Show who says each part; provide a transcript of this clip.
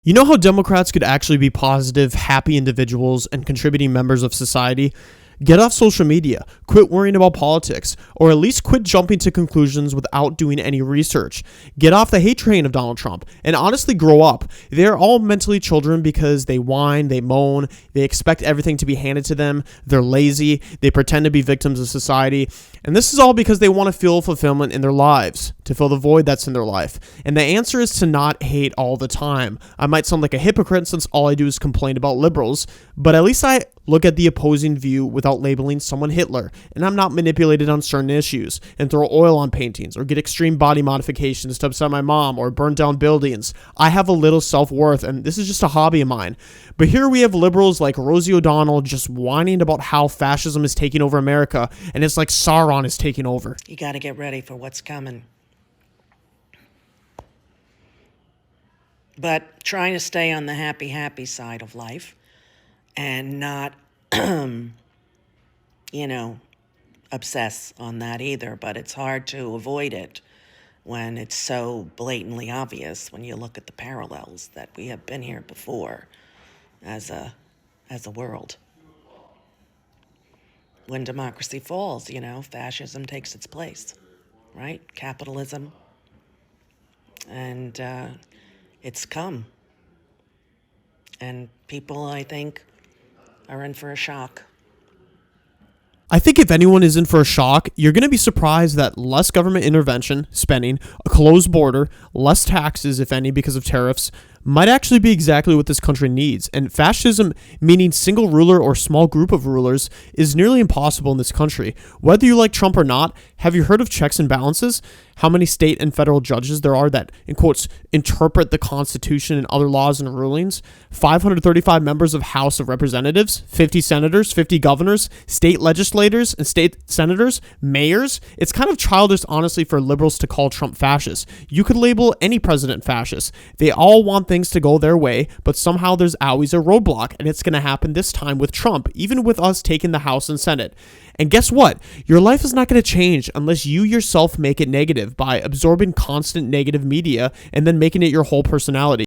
Speaker 1: You know how Democrats could actually be positive, happy individuals and contributing members of society? Get off social media, quit worrying about politics, or at least quit jumping to conclusions without doing any research. Get off the hate train of Donald Trump, and honestly grow up. They're all mentally children because they whine, they moan, they expect everything to be handed to them, they're lazy, they pretend to be victims of society, and this is all because they want to feel fulfillment in their lives, to fill the void that's in their life. And the answer is to not hate all the time. I might sound like a hypocrite since all I do is complain about liberals, but at least I look at the opposing view without labeling someone Hitler, and I'm not manipulated on certain issues and throw oil on paintings or get extreme body modifications to upset my mom or burn down buildings. I have a little self-worth, and this is just a hobby of mine. But here we have liberals like Rosie O'Donnell just whining about how fascism is taking over America, and it's like Sauron is taking over.
Speaker 2: You got to get ready for what's coming. But trying to stay on the happy side of life and not, obsess on that either. But it's hard to avoid it when it's so blatantly obvious when you look at the parallels that we have been here before as a world. When democracy falls, fascism takes its place, right? Capitalism. And it's come. And people, I think, are in for a shock.
Speaker 1: I think if anyone is in for a shock, you're going to be surprised that less government intervention, spending, a closed border, less taxes, if any, because of tariffs, might actually be exactly what this country needs. And fascism, meaning single ruler or small group of rulers, is nearly impossible in this country. Whether you like Trump or not, have you heard of checks and balances? How many state and federal judges there are that, in quotes, interpret the Constitution and other laws and rulings? 535 members of House of Representatives, 50 senators, 50 governors, state legislators and state senators, mayors. It's kind of childish, honestly, for liberals to call Trump fascist. You could label any president fascist. They all want things to go their way, but somehow there's always a roadblock, and it's going to happen this time with Trump, even with us taking the House and Senate. And guess what? Your life is not going to change unless you yourself make it negative by absorbing constant negative media and then making it your whole personality.